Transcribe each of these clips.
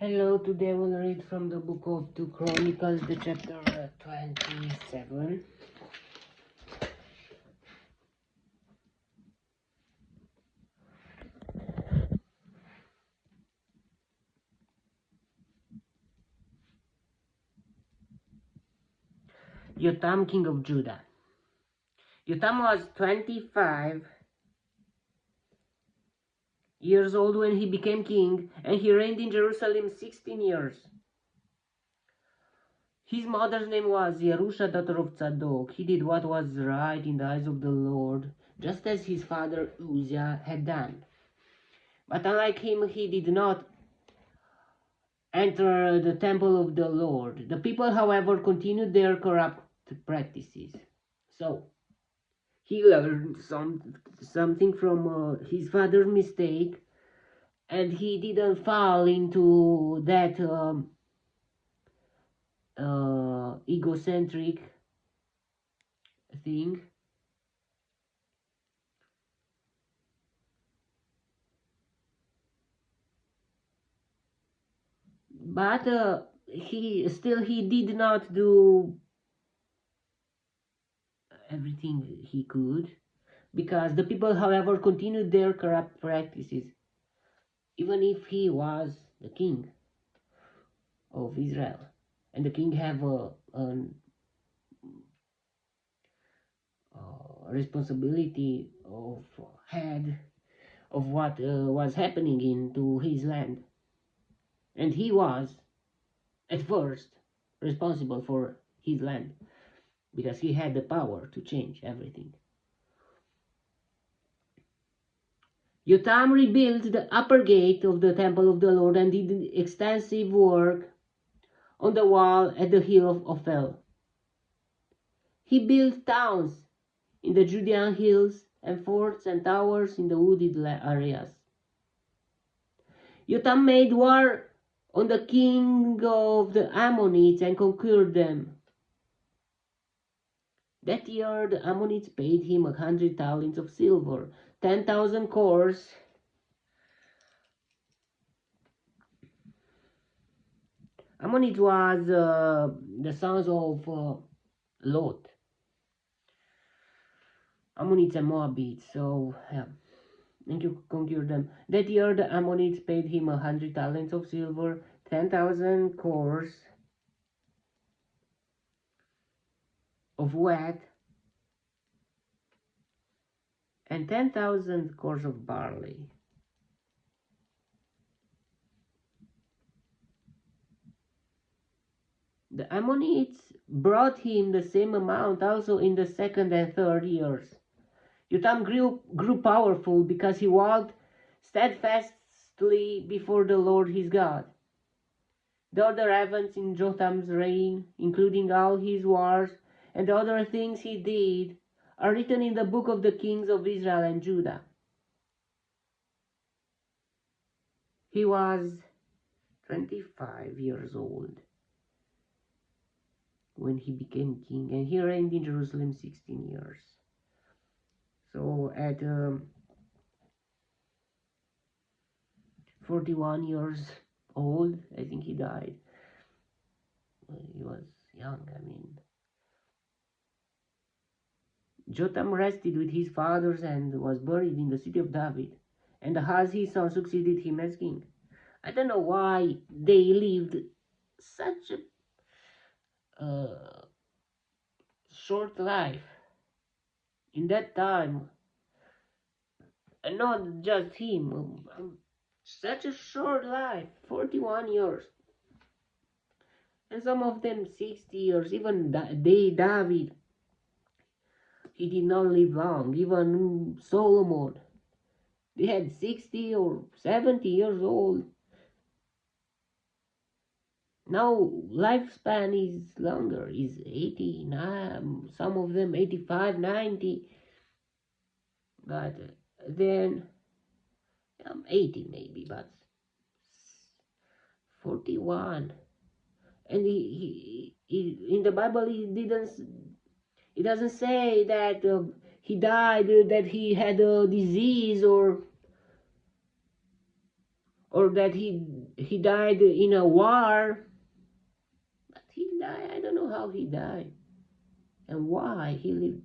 Hello, today we'll read from the book of 2 Chronicles, the chapter 27. Jotham, king of Judah. Jotham was 25 years old when he became king, and he reigned in Jerusalem 16 years. His mother's name was Yerusha, daughter of Tzadok. He did what was right in the eyes of the Lord, just as his father Uzziah had done. But unlike him, he did not enter the temple of the Lord. The people, however, continued their corrupt practices. So he learned something from his father's mistake, and he didn't fall into that egocentric thing. But he did not do everything he could, because the people, however, continued their corrupt practices, even if he was the king of Israel, and the king have a responsibility of head of what was happening into his land, and he was at first responsible for his land because he had the power to change everything. Jotham rebuilt the upper gate of the temple of the Lord and did extensive work on the wall at the hill of Ophel. He built towns in the Judean hills and forts and towers in the wooded areas. Jotham made war on the king of the Ammonites and conquered them. That year the Ammonites paid him 100 talents of silver, 10,000 cores. Ammonites was the sons of Lot. Ammonites and Moabites, so yeah. And you conquer them. That year the Ammonites paid him 100 talents of silver, 10,000 cores of wheat, and 10,000 cores of barley. The Ammonites brought him the same amount also in the second and third years. Jotham grew powerful because he walked steadfastly before the Lord his God. The other events in Jotham's reign, including all his wars and the other things he did, are written in the book of the kings of Israel and Judah. He was 25 years old when he became king, and he reigned in Jerusalem 16 years. So at 41 years old, I think he died. He was young, I mean. Jotham rested with his fathers and was buried in the city of David, and Ahaz his son succeeded him as king. I don't know why they lived such a short life in that time, and not just him. Such a short life, 41 years, and some of them 60 years. Even David, he did not live long. Even Solomon, they had 60 or 70 years old. Now lifespan is longer, is 89, some of them 85, 90, but then 80 maybe, but 41. And he in the Bible it doesn't say that he died, that he had a disease or or that he died in a war. But he died. I don't know how he died and why he lived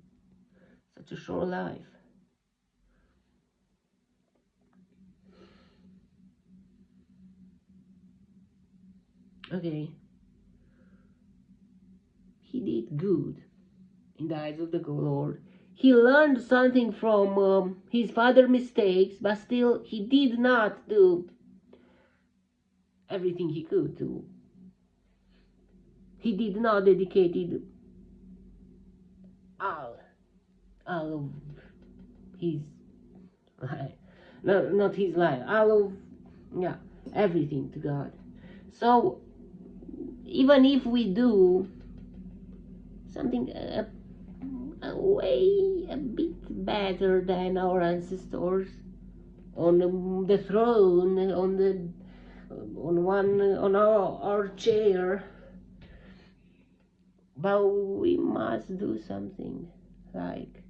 such a short life. Okay, he did good in the eyes of the Lord. He learned something from his father's mistakes, but still he did not do everything he could do. He did not dedicate all, all of his life, not his life, all of, yeah, everything to God. So even if we do something a bit better than our ancestors on the throne, on our chair, but we must do something like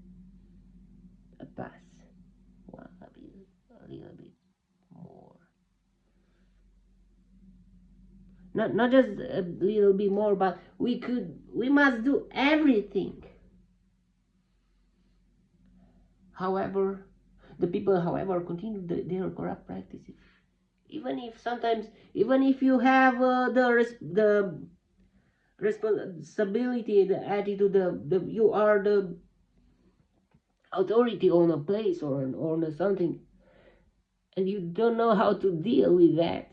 a pass, well, a little bit more. Not just a little bit more, but we must do everything. However, the people, however, continue their corrupt practices. Even if sometimes, even if you have the responsibility, the attitude, you are the authority on a place or on something, and you don't know how to deal with that.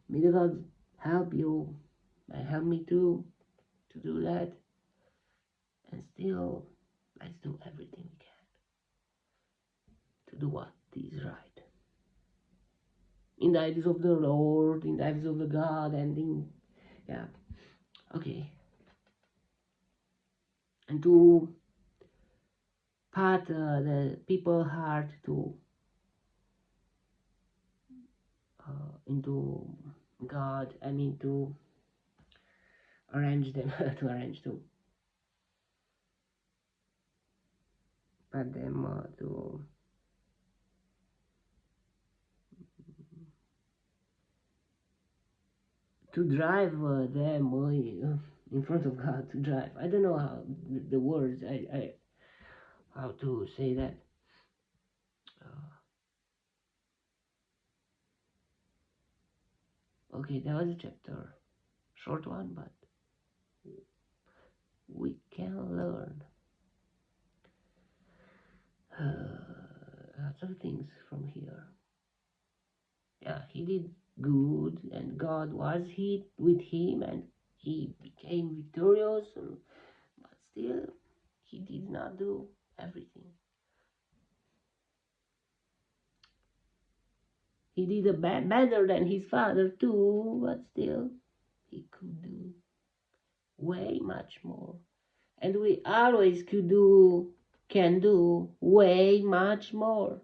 May the God help you and help me to do that, and still let's do everything we can to do what is right in the eyes of the Lord, in the eyes of the God, and in, yeah, okay, and to pat the people's heart to into God. I mean, to arrange them to arrange to pat them to drive them in front of God, to drive. I don't know how the words. I how to say that. Okay, that was a chapter, short one, but we can learn lots of things from here. Yeah, he did good, and God was with him, and he became victorious. But still, he did not do everything. He did better than his father too, but still, he could do way much more. And we always can do way much more.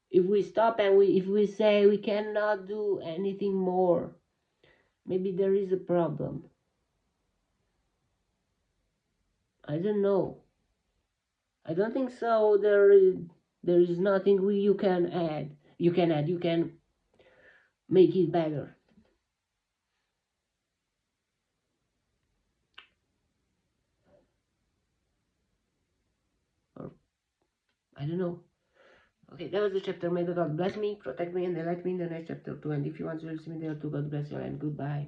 If we stop and if we say we cannot do anything more, maybe there is a problem. I don't know. I don't think so. There is nothing you can add. You can make it better. Or I don't know. Okay, that was the chapter. May the God bless me, protect me, and elect me in the next chapter too. And if you want to listen me there too, God bless you and goodbye.